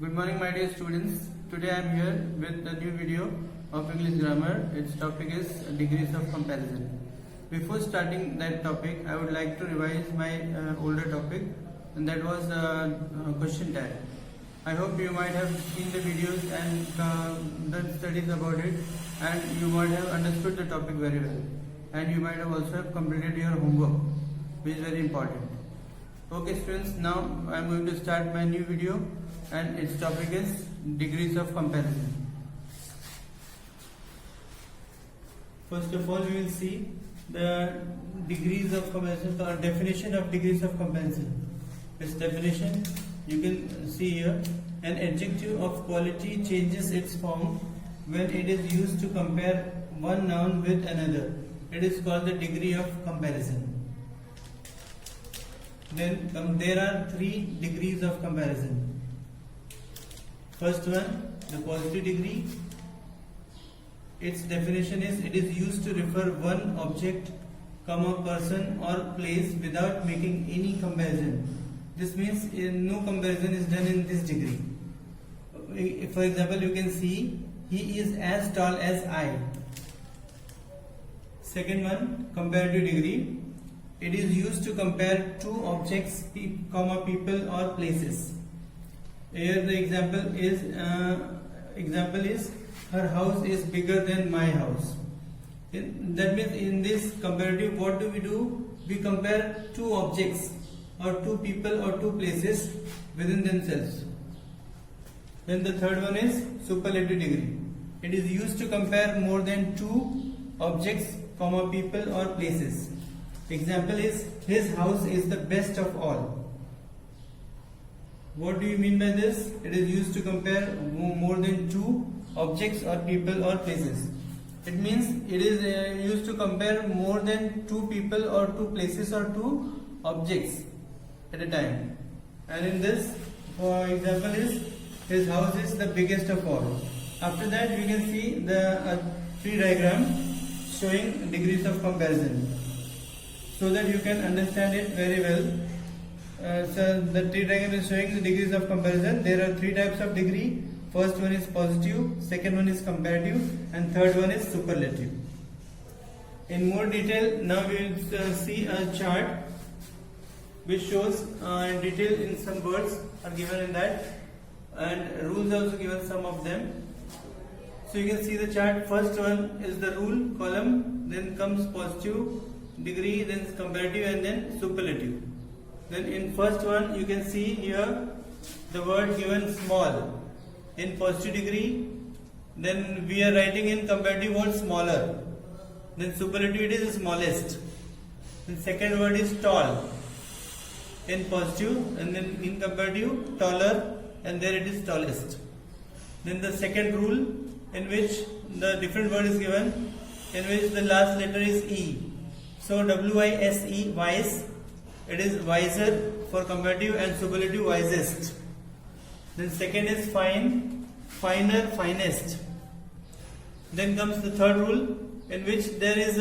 Good morning, my dear students. Today I am here with a new video of English grammar. Its topic is degrees of comparison. Before starting that topic, I would like to revise my older topic, and that was question tag. I hope you might have seen the videos and done studies about it, and you might have understood the topic very well, and you might have also have completed your homework, which is very important. Okay students, now I am going to start my new video, and its topic is degrees of comparison. First of all, we will see the degrees of comparison or definition of degrees of comparison. This definition you can see here: an adjective of quality changes its form when it is used to compare one noun with another. It is called the degree of comparison. Then there are three degrees of comparison. First one, the positive degree. Its definition is: it is used to refer one object, person or place without making any comparison. This means no comparison is done in this degree. For example, you can see he is as tall as I. Second one, comparative degree. It is used to compare two objects, people or places. Here the example is her house is bigger than my house. That means in this comparative, what do? We compare two objects or two people or two places within themselves. Then the third one is superlative degree. It is used to compare more than two objects, people or places. Example is: his house is the best of all. What do you mean by this? It is used to compare more than two objects or people or places. It means it is used to compare more than two people or two places or two objects at a time. And in this, for example, is his house is the biggest of all. After that, we can see the tree diagram showing degrees of comparison, so that you can understand it very well. So the tree diagram is showing the degrees of comparison. There are three types of degree. First one is positive, second one is comparative, and third one is superlative. In more detail, now we will see a chart which shows in detail, in some words are given in that, and rules also given, some of them. So you can see the chart. First one is the rule column, then comes positive degree, then comparative, and then superlative. Then in first one you can see here the word given small in positive degree. Then we are writing in comparative word smaller. Then superlative, it is the smallest. Then second word is tall in positive, and then in comparative taller, and there it is tallest. Then the second rule, in which the different word is given, in which the last letter is E. So W-I-S-E, wise, it is wiser for comparative, and superlative, wisest. Then second is fine, finer, finest. Then comes the third rule, in which there is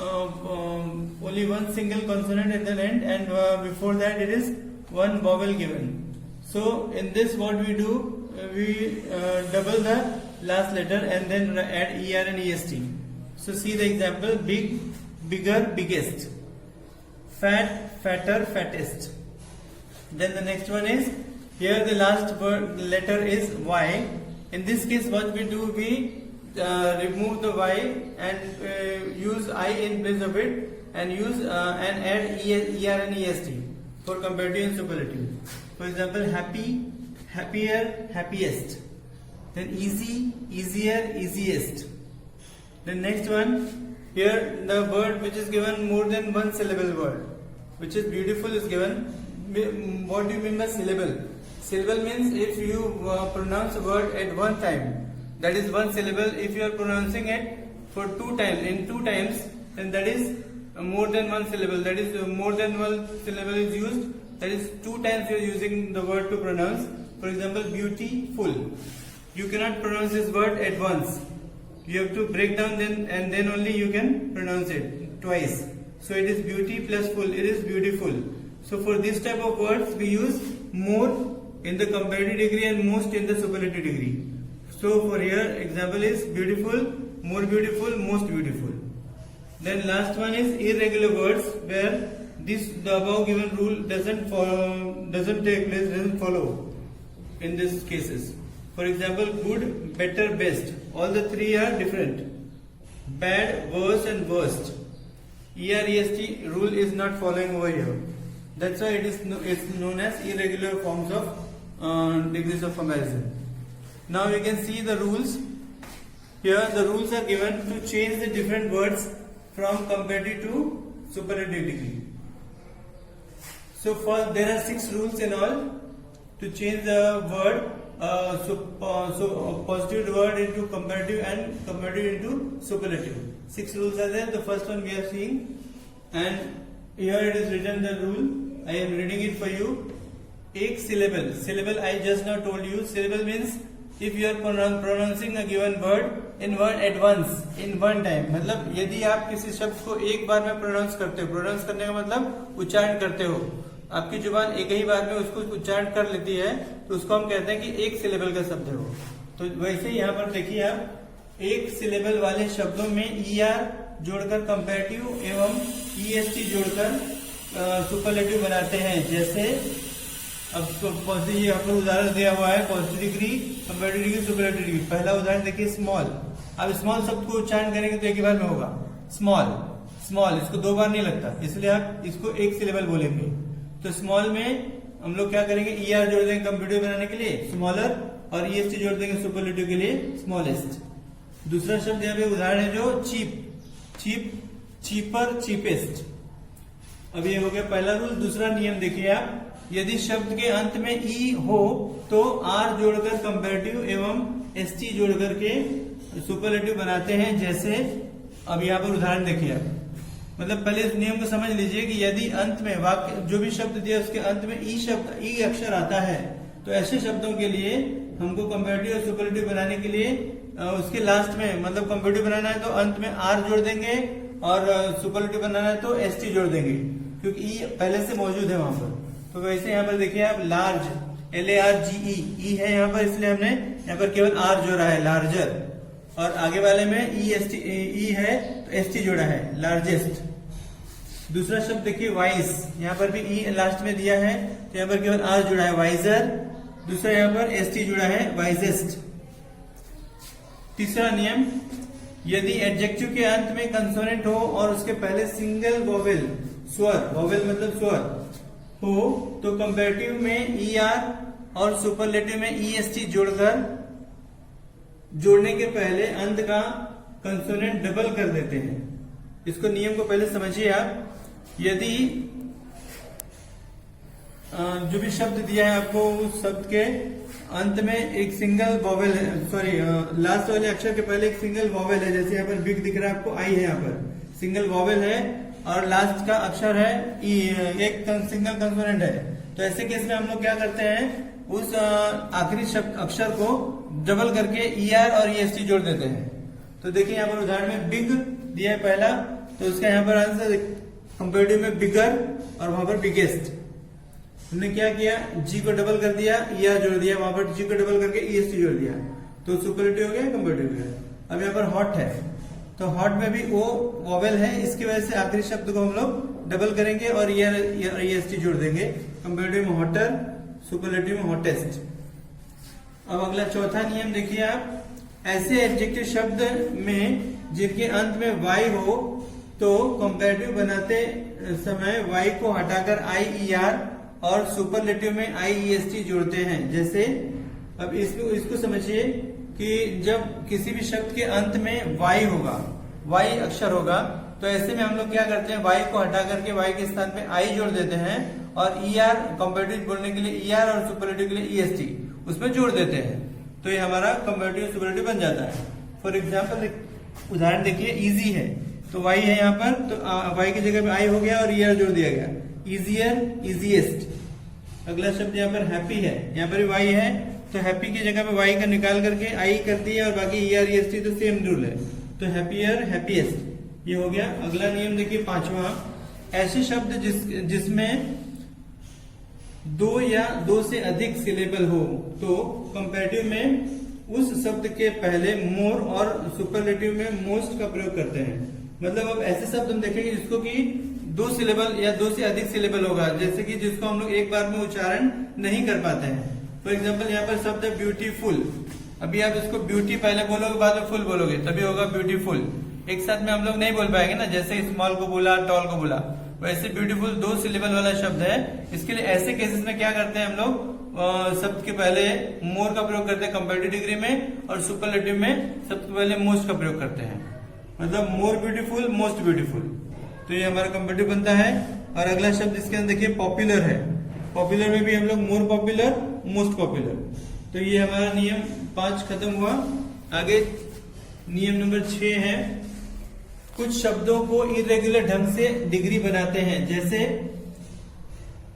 only one single consonant at the end, and before that it is one vowel given. So in this, what we do, we double the last letter and then add ER and EST. So see the example: big, bigger, biggest; fat, fatter, fattest. Then the next one is, here the last word letter is Y. In this case, what we do, we remove the Y and use I in place of it, and use and add ER and EST for comparative and superlative. For example, happy, happier, happiest. Then easy, easier, easiest. The next one, here the word which is given more than one syllable word, which is beautiful, is given. What do you mean by syllable? Syllable means if you pronounce a word at one time, that is one syllable. If you are pronouncing it for two times, then that is more than one syllable. That is more than one syllable is used. That is two times you are using the word to pronounce. For example, beautiful. You cannot pronounce this word at once. You have to break down and then only you can pronounce it twice. So it is beauty plus full. It is beautiful. So for this type of words we use more in the comparative degree and most in the superlative degree. So for here example is beautiful, more beautiful, most beautiful. Then last one is irregular words, where the above given rule doesn't take place, doesn't follow in these cases. For example, good, better, best, all the three are different. Bad, worse and worst. EREST rule is not following over here. That's why it's known as irregular forms of degrees of comparison. Now you can see the rules. Here the rules are given to change the different words from comparative to superlative degree. So there are 6 rules in all to change the word. Positive word into comparative and comparative into superlative. 6 rules are there. The first one we are seeing, and here it is written the rule. I am reading it for you. एक syllable I just now told you. Syllable means if you are pronouncing a given word at once in one time. मतलब यदि आप किसी शब्द को एक बार में pronounce करते हो, प्रोनाउंस करने का मतलब उच्चारण करते हो, आपकी जुबान एक ही बार में उसको उच्चारण कर लेती है, तो उसको हम कहते हैं कि एक सिलेबल का शब्द है वो. तो वैसे यहाँ पर देखिए आप एक सिलेबल वाले शब्दों में ER जोड़कर कंपैरेटिव एवं EST जोड़कर सुपरलेटिव बनाते हैं. जैसे अब यहाँ पर उदाहरण दिया हुआ है positive degree, comparative degree, superlative degree. पहला उदाहरण देखिए स्मॉल. अब स्मॉल शब्द को उच्चारण करेंगे तो एक ही बार में होगा स्मॉल. इसको 2 बार नहीं लगता, इसलिए आप इसको एक सिलेबल बोलेंगे. तो स्मॉल में हम लोग क्या करेंगे, ER जोड़ देंगे कंपैरेटिव बनाने के लिए स्मॉलर, और EST जोड़ देंगे सुपरलेटिव के लिए स्मॉलेस्ट. दूसरा शब्द यहाँ पे उदाहरण है जो चीप, चीपर, चीपेस्ट. अब ये हो गया पहला रूल. दूसरा नियम देखिए आप, यदि शब्द के अंत में E हो तो R जोड़कर कंपैरेटिव एवं ST जोड़ करके सुपरलेटिव बनाते हैं. जैसे अब यहाँ पर उदाहरण देखिए आप, मतलब पहले इस नियम को समझ लीजिए कि यदि अंत में वाक्य जो भी शब्द दिया उसके अंत में ई अक्षर आता है, तो ऐसे शब्दों के लिए हमको कंपैरेटिव और सुपरलेटिव बनाने के लिए उसके लास्ट में, मतलब कंपैरेटिव बनाना है तो अंत में R जोड़ देंगे और सुपरलेटिव बनाना है तो ST जोड़ देंगे, क्योंकि ई पहले से मौजूद है वहां पर. तो वैसे यहाँ पर देखिए आप लार्ज, LARGE, ई है यहाँ पर, इसलिए हमने यहाँ पर केवल R जोड़ा है लार्जर, और आगे वाले में ई है तो ST जोड़ा है लार्जेस्ट. दूसरा शब्द देखिए वाइज, यहाँ पर भी ई लास्ट में दिया है तो यहाँ पर केवल R जुड़ा है वाइजर. दूसरा यहाँ पर ST जुड़ा है वाइजेस्ट. तीसरा नियम, यदि एडजेक्टिव के अंत में कंसोनेंट हो और उसके पहले सिंगल वोवेल, स्वर, वोवेल मतलब स्वर हो, तो कंपैरेटिव में ER और सुपरलेटिव में EST जोड़ने के पहले अंत का कंसोनेंट डबल कर देते हैं. इसको नियम को पहले समझिए आप. यदि जो भी शब्द दिया है आपको, उस शब्द के अंत में एक सिंगल वोवेल है, सॉरी लास्ट वाले अक्षर के पहले एक सिंगल वोवेल है. जैसे यहाँ पर बिग दिख रहा है आपको, आई है, यहाँ पर सिंगल वोवेल है और लास्ट का अक्षर है ई, एक सिंगल कंसोनेंट है. तो ऐसे केस में हम लोग क्या करते हैं, उस आखिरी शब्द अक्षर को डबल करके ER और EST जोड़ देते हैं. तो देखिए यहाँ पर उदाहरण में बिग दिया है पहला, तो उसका यहाँ पर आंसर कंपैरेटिव में बिगर और वहां पर बिगेस्ट. हमने क्या किया, G को डबल कर दिया, ER जोड़ दिया, वहां पर G को डबल करके EST जोड़ दिया, तो सुपरलेटिव हो गया, कंपैरेटिव हो गया. अब यहाँ पर हॉट है, तो हॉट में भी O वोवेल है, इसकी वजह से आखिरी शब्द को हम लोग डबल करेंगे और ER और EST जोड़ देंगे. कंपैरेटिव में हॉटर, सुपरलेटिव में हॉटेस्ट. अब अगला चौथा नियम देखिए आप, ऐसे एडजेक्टिव शब्द में जिनके अंत में Y हो तो कंपैरेटिव बनाते समय Y को हटाकर IER और सुपरलेटिव में IEST जोड़ते हैं. जैसे अब इसको समझिए कि जब किसी भी शब्द के अंत में Y होगा, Y अक्षर होगा, तो ऐसे में हम लोग क्या करते हैं, Y को हटा करके Y के स्थान पे I जोड़ देते हैं और ER कंपैरेटिव बोलने के लिए ER और सुपरलेटिव के लिए EST उसमें जोड़ देते हैं. तो ये हमारा कंपैरेटिव सुपरलेटिव बन जाता है. फॉर एग्जाम्पल उदाहरण देखिए, इजी है तो Y है यहाँ पर, तो Y की जगह पे I हो गया और ER जोड़ दिया गया, इजियर, इजीएस्ट. अगला शब्द यहाँ पर हैप्पी है, यहाँ पर भी Y है तो हैप्पी की जगह पे Y का निकाल करके I कर दिया और बाकी ER EST तो सेम रूल है, तो हैप्पियर, हैप्पीएस्ट. ये हो गया. अगला नियम देखिए पांचवा, ऐसे शब्द जिसमें दो या दो से अधिक सिलेबल हो तो कंपैरेटिव में उस शब्द के पहले मोर और सुपरलेटिव में मोस्ट का प्रयोग करते हैं। मतलब अब ऐसे शब्द हम देखेंगे जिसको कि दो सिलेबल या दो से अधिक सिलेबल होगा, जैसे कि जिसको हम लोग एक बार में उच्चारण नहीं कर पाते हैं। फॉर एग्जाम्पल यहाँ पर शब्द है ब्यूटीफुल। अभी आप इसको ब्यूटी पहले बोलोगे, बाद में फुल बोलोगे, तभी होगा ब्यूटीफुल। एक साथ में हम लोग नहीं बोल पाएंगे ना, जैसे स्मॉल को बोला, टॉल को बोला, वैसे ब्यूटीफुल दो सिलेबल वाला शब्द है। इसके लिए ऐसे केसेस में क्या करते हैं हम लोग, शब्द के पहले मोर का प्रयोग करते हैं कंपैरेटिव डिग्री में, और सुपरलेटिव में शब्द के पहले मोस्ट का प्रयोग करते हैं। मतलब मोर ब्यूटीफुल, मोस्ट ब्यूटीफुल। तो ये हमारा कंपैरेटिव बनता है। और अगला शब्द इसके अंदर देखिए पॉपुलर है। पॉपुलर में भी हम लोग मोर पॉपुलर, मोस्ट पॉपुलर। तो ये हमारा नियम 5 खत्म हुआ। आगे नियम नंबर 6 है, कुछ शब्दों को इरेगुलर ढंग से डिग्री बनाते हैं। जैसे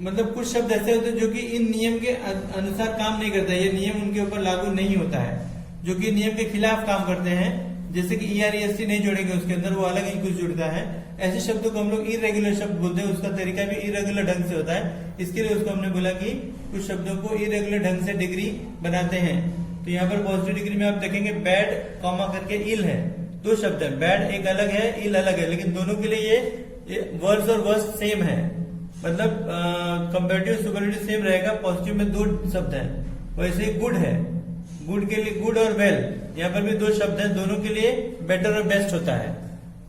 मतलब कुछ शब्द ऐसे होते हैं जो कि इन नियम के अनुसार काम नहीं करता है, ये नियम उनके ऊपर लागू नहीं होता है, जो कि नियम के खिलाफ काम करते हैं। जैसे कि ER-EST नहीं जोड़ेंगे उसके अंदर, वो अलग ही कुछ जुड़ता है। ऐसे शब्दों को हम लोग इरेगुलर शब्द बोलते हैं। उसका तरीका भी इरेगुलर ढंग से होता है, इसके लिए उसको हमने बोला कि कुछ शब्दों को इरेगुलर ढंग से डिग्री बनाते हैं। तो यहाँ पर पॉजिटिव डिग्री में आप देखेंगे बैड कॉमा करके इल है, दो शब्द है, बैड एक अलग है, इल अलग है, लेकिन दोनों के लिए ये वर्स और वर्स सेम है। मतलब कंपैरेटिव सुपरलेटिव सेम रहेगा। पॉजिटिव में दो शब्द है, वैसे ही गुड है, गुड के लिए गुड और वेल, यहाँ पर भी दो शब्द हैं, दोनों के लिए बेटर और बेस्ट होता है।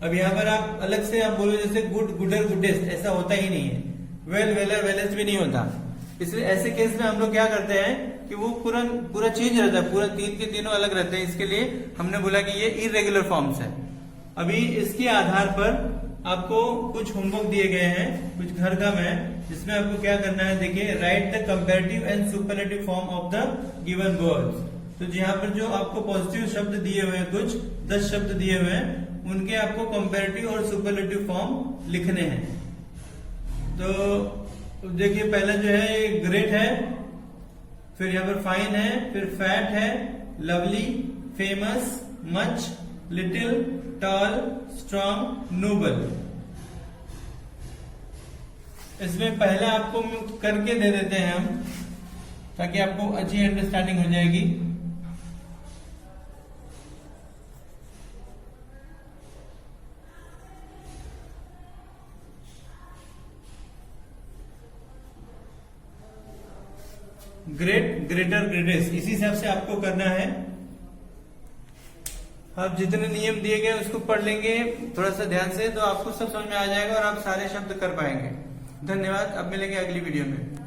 अब यहाँ पर आप अलग से आप बोलो जैसे गुड, गुडर, गुडेस्ट, ऐसा होता ही नहीं है। वेल, वेलर, वेलेस्ट भी नहीं होता। इसलिए ऐसे केस में हम लोग क्या करते हैं कि वो पूरा चेंज रहता है, पूरा तीन के तीनों अलग रहते हैं। इसके लिए हमने बोला कि ये इरेगुलर फॉर्म्स है। अभी इसके आधार पर आपको कुछ होमवर्क दिए गए हैं, कुछ घर काम है, जिसमें आपको क्या करना है, देखिए right the comparative and superlative form of the given words. तो यहाँ पर जो आपको पॉजिटिव शब्द दिए हुए हैं, कुछ 10 शब्द दिए हुए हैं, उनके आपको कंपैरेटिव और सुपरलेटिव फॉर्म लिखने हैं। तो देखिए पहला जो है ये ग्रेट है, फिर यहाँ पर फाइन है, फिर फैट है, lovely, famous, much, little, tall, strong, noble. इसमें पहले आपको करके दे देते हैं हम, ताकि आपको अच्छी अंडरस्टैंडिंग हो जाएगी। ग्रेट, ग्रेटर, ग्रेटेस्ट, इसी हिसाब से आपको करना है। आप जितने नियम दिए गए उसको पढ़ लेंगे थोड़ा सा ध्यान से, तो आपको सब समझ में आ जाएगा और आप सारे शब्द कर पाएंगे। धन्यवाद। अब मिलेंगे अगली वीडियो में।